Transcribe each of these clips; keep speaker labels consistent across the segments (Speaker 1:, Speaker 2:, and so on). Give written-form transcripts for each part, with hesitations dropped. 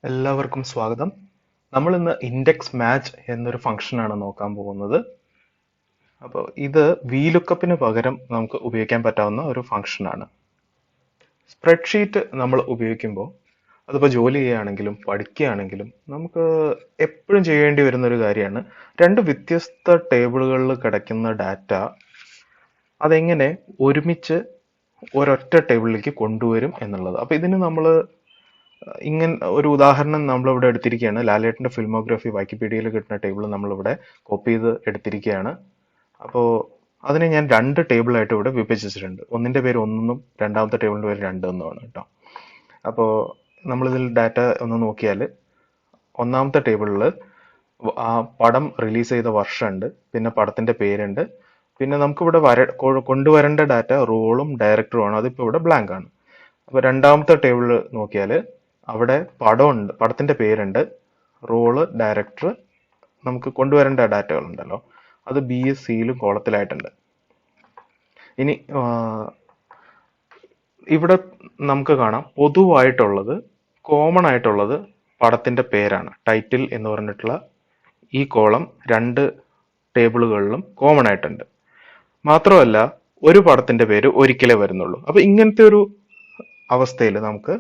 Speaker 1: എല്ലാവർക്കും സ്വാഗതം. നമ്മൾ ഇന്ന് ഇൻഡെക്സ് മാച്ച് എന്നൊരു ഫംഗ്ഷനാണ് നോക്കാൻ പോകുന്നത്. അപ്പോൾ ഇത് VLOOKUPന് പകരം നമുക്ക് ഉപയോഗിക്കാൻ പറ്റാവുന്ന ഒരു ഫംഗ്ഷനാണ്. സ്പ്രെഡ്ഷീറ്റ് നമ്മൾ ഉപയോഗിക്കുമ്പോൾ അതിപ്പോൾ ജോലി ചെയ്യുകയാണെങ്കിലും പഠിക്കുകയാണെങ്കിലും നമുക്ക് എപ്പോഴും ചെയ്യേണ്ടി വരുന്ന ഒരു കാര്യമാണ് രണ്ട് വ്യത്യസ്ത ടേബിളുകളിൽ കിടക്കുന്ന ഡാറ്റ അതെങ്ങനെ ഒരുമിച്ച് ഒരൊറ്റ ടേബിളിലേക്ക് കൊണ്ടുവരും എന്നുള്ളത്. അപ്പോൾ ഇതിന് നമ്മൾ ഇങ്ങനെ ഒരു ഉദാഹരണം നമ്മളിവിടെ എടുത്തിരിക്കുകയാണ്. ലാലേട്ടന്റെ ഫിൽമോഗ്രഫി വിക്കിപീഡിയയിൽ കിട്ടുന്ന ടേബിൾ നമ്മളിവിടെ കോപ്പി ചെയ്ത് എടുത്തിരിക്കുകയാണ്. അപ്പോൾ അതിനെ ഞാൻ രണ്ട് ടേബിളായിട്ട് ഇവിടെ വിഭജിച്ചിട്ടുണ്ട്. ഒന്നിന്റെ പേര് ഒന്നും രണ്ടാമത്തെ ടേബിളിന്റെ പേര് രണ്ടെന്നുമാണ് കേട്ടോ. അപ്പോൾ നമ്മളിതിൽ ഡാറ്റ ഒന്ന് നോക്കിയാൽ ഒന്നാമത്തെ ടേബിളിൽ ആ പടം റിലീസ് ചെയ്ത വർഷമുണ്ട്, പിന്നെ പടത്തിന്റെ പേരുണ്ട്, പിന്നെ നമുക്കിവിടെ കൊണ്ടുവരേണ്ട ഡാറ്റ റോളും ഡയറക്ടറും ആണ്. അതിപ്പോൾ ഇവിടെ ബ്ലാങ്ക് ആണ്. അപ്പോൾ രണ്ടാമത്തെ ടേബിൾ നോക്കിയാൽ അവിടെ പടമുണ്ട്, പടത്തിന്റെ പേരുണ്ട്, റോള്, ഡയറക്ടർ, നമുക്ക് കൊണ്ടുവരേണ്ട ഡാറ്റകൾ ഉണ്ടല്ലോ, അത് BSCയിലും കോളത്തിലായിട്ടുണ്ട്. ഇനി ഇവിടെ നമുക്ക് കാണാം പൊതുവായിട്ടുള്ളത്, കോമൺ ആയിട്ടുള്ളത് പടത്തിന്റെ പേരാണ്. ടൈറ്റിൽ എന്ന് പറഞ്ഞിട്ടുള്ള ഈ കോളം രണ്ട് ടേബിളുകളിലും കോമൺ ആയിട്ടുണ്ട്. മാത്രമല്ല ഒരു പടത്തിന്റെ പേര് ഒരിക്കലേ വരുന്നുള്ളൂ. അപ്പൊ ഇങ്ങനത്തെ ഒരു അവസ്ഥയിൽ നമുക്ക്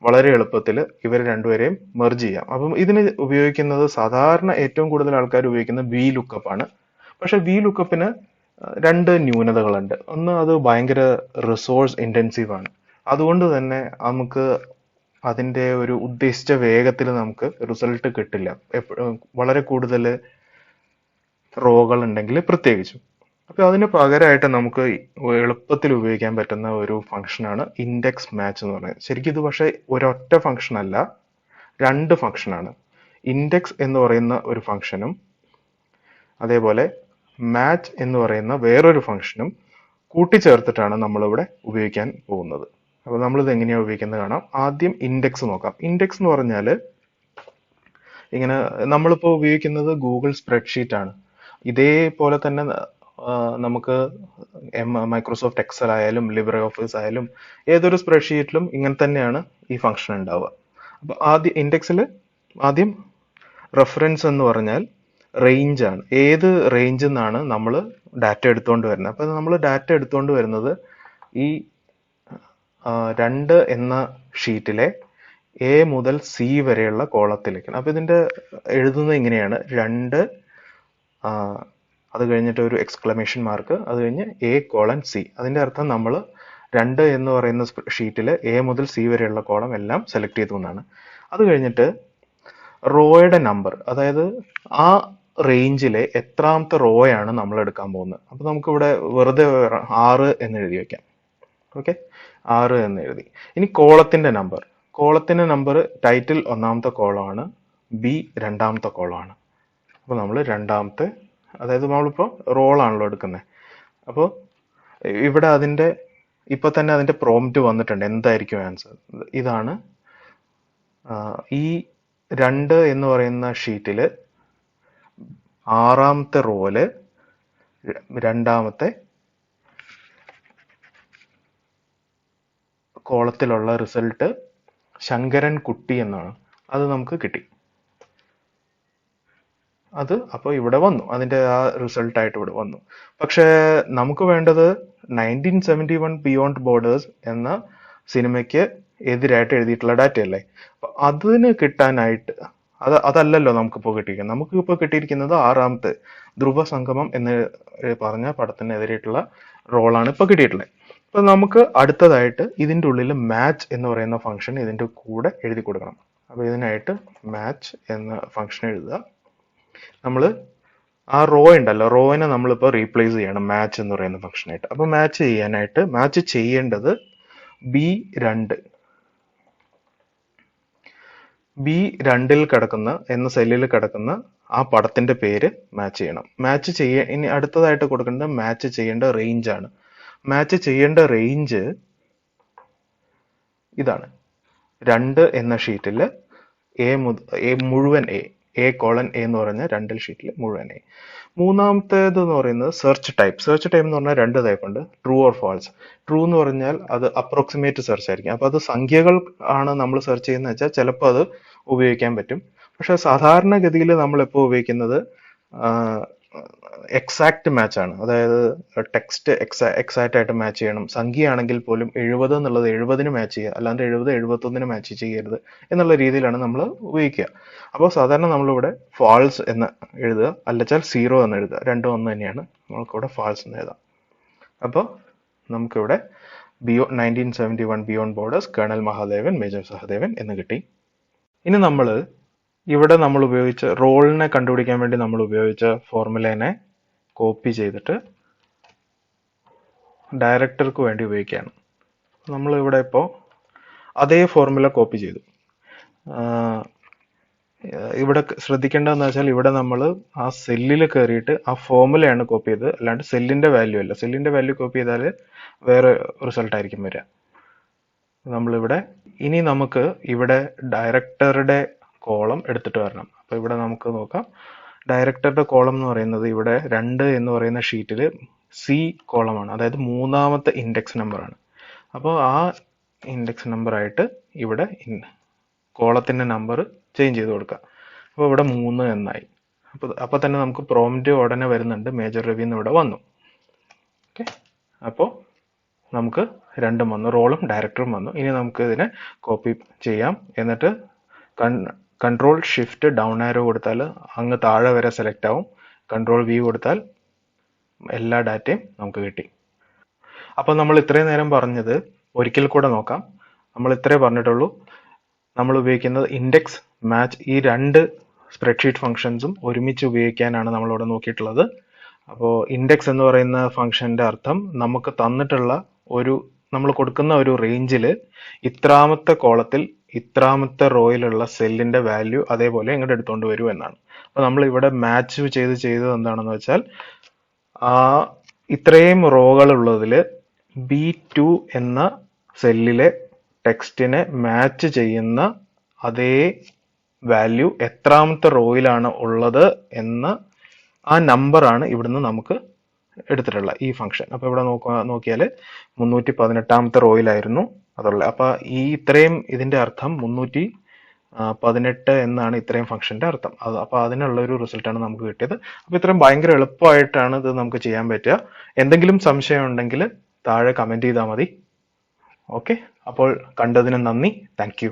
Speaker 1: വളരെ എളുപ്പത്തിൽ ഇവർ രണ്ടുപേരെയും മെർജ് ചെയ്യാം. അപ്പം ഇതിന് ഉപയോഗിക്കുന്നത് സാധാരണ ഏറ്റവും കൂടുതൽ ആൾക്കാർ ഉപയോഗിക്കുന്നത് VLOOKUP ആണ്. പക്ഷെ VLOOKUPന് രണ്ട് ന്യൂനതകളുണ്ട്. ഒന്ന്, അത് ഭയങ്കര റിസോഴ്സ് ഇന്റൻസീവ് ആണ്. അതുകൊണ്ട് തന്നെ നമുക്ക് അതിന്റെ ഒരു ഉദ്ദേശിച്ച വേഗത്തിൽ നമുക്ക് റിസൾട്ട് കിട്ടില്ല. വളരെ കൂടുതൽ റോകൾ ഉണ്ടെങ്കിൽ പ്രത്യേകിച്ചും. അപ്പൊ അതിന് പകരമായിട്ട് നമുക്ക് എളുപ്പത്തിൽ ഉപയോഗിക്കാൻ പറ്റുന്ന ഒരു ഫംഗ്ഷനാണ് ഇൻഡെക്സ് മാച്ച് എന്ന് പറയുന്നത്. ശരിക്കും ഇത് പക്ഷേ ഒരൊറ്റ ഫംഗ്ഷൻ അല്ല, രണ്ട് ഫംഗ്ഷനാണ്. ഇൻഡെക്സ് എന്ന് പറയുന്ന ഒരു ഫംഗ്ഷനും അതേപോലെ മാച്ച് എന്ന് പറയുന്ന വേറൊരു ഫംഗ്ഷനും കൂട്ടിച്ചേർത്തിട്ടാണ് നമ്മളിവിടെ ഉപയോഗിക്കാൻ പോകുന്നത്. അപ്പൊ നമ്മളിത് എങ്ങനെയാണ് ഉപയോഗിക്കുന്നത് കാണാം. ആദ്യം ഇൻഡെക്സ് നോക്കാം. ഇൻഡെക്സ് എന്ന് പറഞ്ഞാൽ ഇങ്ങനെ നമ്മളിപ്പോൾ ഉപയോഗിക്കുന്നത് ഗൂഗിൾ സ്പ്രെഡ്ഷീറ്റ് ആണ്. ഇതേപോലെ തന്നെ നമുക്ക് മൈക്രോസോഫ്റ്റ് എക്സൽ ആയാലും ലിബ്രെ ഓഫീസ് ആയാലും ഏതൊരു സ്പ്രെഡ്ഷീറ്റിലും ഇങ്ങനെ തന്നെയാണ് ഈ ഫംഗ്ഷൻ ഉണ്ടാവുക. അപ്പൊ ആദ്യം ഇൻഡെക്സിൽ ആദ്യം റെഫറൻസ് എന്ന് പറഞ്ഞാൽ റേഞ്ച് ആണ്. ഏത് റേഞ്ചിൽ നിന്നാണ് നമ്മൾ ഡാറ്റ എടുത്തുകൊണ്ട് വരുന്നത്. അപ്പൊ നമ്മൾ ഡാറ്റ എടുത്തുകൊണ്ട് വരുന്നത് ഈ 2 എന്ന ഷീറ്റിലെ A മുതൽ C വരെയുള്ള കോളത്തിലേക്കാണ്. അപ്പൊ ഇതിന്റെ എഴുതുന്നത് ഇങ്ങനെയാണ്: 2, അത് കഴിഞ്ഞിട്ട് ഒരു എക്സ്ക്ലമേഷൻ മാർക്ക്, അത് കഴിഞ്ഞ് A:C. അതിന്റെ അർത്ഥം നമ്മൾ 2 എന്ന് പറയുന്ന ഷീറ്റിൽ A മുതൽ C വരെയുള്ള കോളം എല്ലാം സെലക്ട് ചെയ്തു എന്നാണ്. അത് കഴിഞ്ഞിട്ട് റോയുടെ നമ്പർ, അതായത് ആ റേഞ്ചിലെ എത്രാമത്തെ റോയാണ് നമ്മൾ എടുക്കാൻ പോകുന്നത്. അപ്പൊ നമുക്കിവിടെ വെറുതെ 6 എന്ന് എഴുതി വെക്കാം. ഓക്കെ, 6 എന്ന് എഴുതി. ഇനി കോളത്തിന്റെ നമ്പർ ടൈറ്റിൽ ഒന്നാമത്തെ കോളമാണ്, B രണ്ടാമത്തെ കോളമാണ്. അപ്പൊ നമ്മൾ രണ്ടാമത്തെ, അതായത് നമ്മളിപ്പോ റോളാണല്ലോ എടുക്കുന്നത്. അപ്പോൾ ഇവിടെ അതിന്റെ ഇപ്പൊ തന്നെ അതിന്റെ പ്രോംപ്റ്റ് വന്നിട്ടുണ്ട്. എന്തായിരിക്കും ആൻസർ? ഇതാണ്. ഈ 2 എന്ന് പറയുന്ന ഷീറ്റില് 6ാമത്തെ റോയില് രണ്ടാമത്തെ കോളത്തിലുള്ള റിസൾട്ട് ശങ്കരൻ കുട്ടി എന്നാണ്. അത് നമുക്ക് കിട്ടി. അത് അപ്പോൾ ഇവിടെ വന്നു, അതിന്റെ ആ റിസൾട്ട് ആയിട്ട് ഇവിടെ വന്നു. പക്ഷേ നമുക്ക് വേണ്ടത് 1971 ബിയോണ്ട് ബോർഡേഴ്സ് എന്ന സിനിമയ്ക്ക് എതിരായിട്ട് എഴുതിയിട്ടുള്ള ഡാറ്റ അല്ലേ. അപ്പൊ അതിന് കിട്ടാനായിട്ട് അതല്ലല്ലോ നമുക്കിപ്പോൾ കിട്ടിയിരിക്കുന്നത്. നമുക്കിപ്പോൾ കിട്ടിയിരിക്കുന്നത് 6ാമത്തെ ധ്രുവ സംഗമം എന്ന് പറഞ്ഞ പടത്തിനെതിരായിട്ടുള്ള റോളാണ് ഇപ്പൊ കിട്ടിയിട്ടുള്ളത്. അപ്പൊ നമുക്ക് അടുത്തതായിട്ട് ഇതിന്റെ ഉള്ളിൽ മാച്ച് എന്ന് പറയുന്ന ഫംഗ്ഷൻ ഇതിന്റെ കൂടെ എഴുതി കൊടുക്കണം. അപ്പൊ ഇതിനായിട്ട് മാച്ച് എന്ന ഫംഗ്ഷൻ എഴുതുക. നമ്മൾ ആ റോ ഉണ്ടല്ലോ, റോയിനെ നമ്മളിപ്പോൾ റീപ്ലേസ് ചെയ്യണം മാച്ച് എന്ന് പറയുന്ന ഫംഗ്ഷനായിട്ട്. അപ്പൊ മാച്ച് ചെയ്യേണ്ടത് B2 കിടക്കുന്ന എന്ന സെല്ലിൽ കിടക്കുന്ന ആ പടത്തിന്റെ പേര് മാച്ച് ചെയ്യണം. ഇനി അടുത്തതായിട്ട് കൊടുക്കേണ്ടത് മാച്ച് ചെയ്യേണ്ട റേഞ്ച് ആണ്. മാച്ച് ചെയ്യേണ്ട റേഞ്ച് ഇതാണ്. 2 എന്ന ഷീറ്റിൽ മുഴുവൻ A, A: A എന്ന് പറഞ്ഞ രണ്ട് ഷീറ്റിൽ മുഴുവനായി. മൂന്നാമത്തേത് എന്ന് പറയുന്നത് സെർച്ച് ടൈപ്പ്. സെർച്ച് ടൈപ്പ് എന്ന് പറഞ്ഞാൽ രണ്ട് ടൈപ്പ് ഉണ്ട്, ട്രൂ ഓർ ഫാൾസ്. ട്രൂ എന്ന് പറഞ്ഞാൽ അത് അപ്രോക്സിമേറ്റ് സെർച്ച് ആയിരിക്കും. അപ്പൊ അത് സംഖ്യകൾ ആണ് നമ്മൾ സെർച്ച് ചെയ്യുന്നത് വെച്ചാൽ ചിലപ്പോൾ അത് ഉപയോഗിക്കാൻ പറ്റും. പക്ഷെ സാധാരണഗതിയിൽ നമ്മൾ എപ്പോൾ ഉപയോഗിക്കുന്നത് എക്സാക്ട് മാച്ച് ആണ്. അതായത് ടെക്സ്റ്റ് എക്സാക്റ്റ് ആയിട്ട് മാച്ച് ചെയ്യണം. സംഖ്യയാണെങ്കിൽ പോലും 70 എന്നുള്ളത് 70-ന് മാച്ച് ചെയ്യുക, അല്ലാണ്ട് 70 71-ന് മാച്ച് ചെയ്യരുത് എന്നുള്ള രീതിയിലാണ് നമ്മൾ ഉപയോഗിക്കുക. അപ്പോൾ സാധാരണ നമ്മളിവിടെ ഫാൾസ് എന്ന് എഴുതുക, അല്ലച്ചാൽ 0 എന്ന് എഴുതുക. രണ്ടും ഒന്ന് തന്നെയാണ്. നമുക്കിവിടെ ഫാൾസ് എന്ന് എഴുതാം. അപ്പോൾ നമുക്കിവിടെ 1971 beyond borders, colonel Mahadevan, major Sahadevan എന്ന് കിട്ടി. ഇനി ഇവിടെ നമ്മൾ ഉപയോഗിച്ച റോളിനെ കണ്ടുപിടിക്കാൻ വേണ്ടി നമ്മൾ ഉപയോഗിച്ച ഫോർമുലേനെ കോപ്പി ചെയ്തിട്ട് ഡയറക്ടർക്ക് വേണ്ടി ഉപയോഗിക്കുകയാണ്. നമ്മൾ ഇവിടെ ഇപ്പോൾ അതേ ഫോർമുല കോപ്പി ചെയ്തു. ഇവിടെ ശ്രദ്ധിക്കേണ്ടതെന്ന് വെച്ചാൽ ഇവിടെ നമ്മൾ ആ സെല്ലിൽ കയറിയിട്ട് ആ ഫോർമുലയാണ് കോപ്പി ചെയ്തത്, അല്ലാണ്ട് സെല്ലിന്റെ വാല്യൂ അല്ല. സെല്ലിന്റെ വാല്യൂ കോപ്പി ചെയ്താൽ വേറെ റിസൾട്ട് ആയിരിക്കും വരിക. നമ്മളിവിടെ ഇനി നമുക്ക് ഇവിടെ ഡയറക്ടറുടെ കോളം എടുത്തിട്ട് വരണം. അപ്പൊ ഇവിടെ നമുക്ക് നോക്കാം, ഡയറക്ടറുടെ കോളം എന്ന് പറയുന്നത് ഇവിടെ 2 എന്ന് പറയുന്ന ഷീറ്റിൽ C കോളമാണ്, അതായത് മൂന്നാമത്തെ ഇൻഡെക്സ് നമ്പർ ആണ്. അപ്പോൾ ആ ഇൻഡെക്സ് നമ്പർ ആയിട്ട് ഇവിടെ കോളത്തിന്റെ നമ്പർ ചേഞ്ച് ചെയ്ത് കൊടുക്കാം. അപ്പോൾ ഇവിടെ 3 എന്നായി. അപ്പൊ തന്നെ നമുക്ക് പ്രോംപ്റ്റ് ഉടനെ വരുന്നുണ്ട്, മേജർ രവി എന്ന് ഇവിടെ വന്നു. ഓക്കെ, അപ്പോൾ നമുക്ക് രണ്ടും വന്നു, റോളും ഡയറക്ടറും വന്നു. ഇനി നമുക്ക് ഇതിനെ കോപ്പി ചെയ്യാം. എന്നിട്ട് കൺട്രോൾ ഷിഫ്റ്റ് ഡൗൺ ആരോ കൊടുത്താൽ അങ്ങ് താഴെ വരെ സെലക്ട് ആവും. കൺട്രോൾ V കൊടുത്താൽ എല്ലാ ഡാറ്റയും നമുക്ക് കിട്ടി. അപ്പോൾ നമ്മൾ ഇത്രയും നേരം പറഞ്ഞത് ഒരിക്കൽ കൂടെ നോക്കാം. നമ്മൾ ഇത്രേ പറഞ്ഞിട്ടുള്ളൂ. നമ്മൾ ഉപയോഗിക്കുന്നത് ഇൻഡെക്സ്, മാച്ച്, ഈ രണ്ട് സ്പ്രെഡ്ഷീറ്റ് ഫംഗ്ഷൻസും ഒരുമിച്ച് ഉപയോഗിക്കാനാണ് നമ്മളിവിടെ നോക്കിയിട്ടുള്ളത്. അപ്പോൾ ഇൻഡെക്സ് എന്ന് പറയുന്ന ഫംഗ്ഷന്റെ അർത്ഥം നമുക്ക് തന്നിട്ടുള്ള നമ്മൾ കൊടുക്കുന്ന ഒരു റേഞ്ചിൽ ഇത്രാമത്തെ കോളത്തിൽ ഇത്രാമത്തെ റോയിലുള്ള സെല്ലിന്റെ വാല്യൂ അതേപോലെ ഇങ്ങോട്ട് എടുത്തുകൊണ്ട് വരൂ എന്നാണ്. അപ്പൊ നമ്മൾ ഇവിടെ മാച്ച് ചെയ്തത് എന്താണെന്ന് വെച്ചാൽ ഇത്രയും റോകൾ ഉള്ളതിൽ B2 എന്ന സെല്ലിലെ ടെക്സ്റ്റിനെ മാച്ച് ചെയ്യുന്ന അതേ വാല്യൂ എത്രാമത്തെ റോയിലാണ് ഉള്ളത് എന്ന ആ നമ്പറാണ് ഇവിടുന്ന് നമുക്ക് എടുത്തിട്ടുള്ള ഈ ഫംഗ്ഷൻ. അപ്പൊ ഇവിടെ നോക്കിയാൽ 318-ാമത്തെ റോയിലായിരുന്നു അതുള്ളത്. അപ്പൊ ഇത്രയും ഇതിന്റെ അർത്ഥം 318 എന്നാണ് ഇത്രയും ഫംഗ്ഷന്റെ അർത്ഥം. അപ്പൊ അതിനുള്ള ഒരു റിസൾട്ടാണ് നമുക്ക് കിട്ടിയത്. അപ്പൊ ഇത്രയും ഭയങ്കര എളുപ്പമായിട്ടാണ് ഇത് നമുക്ക് ചെയ്യാൻ പറ്റുക. എന്തെങ്കിലും സംശയം ഉണ്ടെങ്കിൽ താഴെ കമന്റ് ചെയ്താൽ മതി. ഓക്കെ, അപ്പോൾ കണ്ടതിന് നന്ദി. Thank you.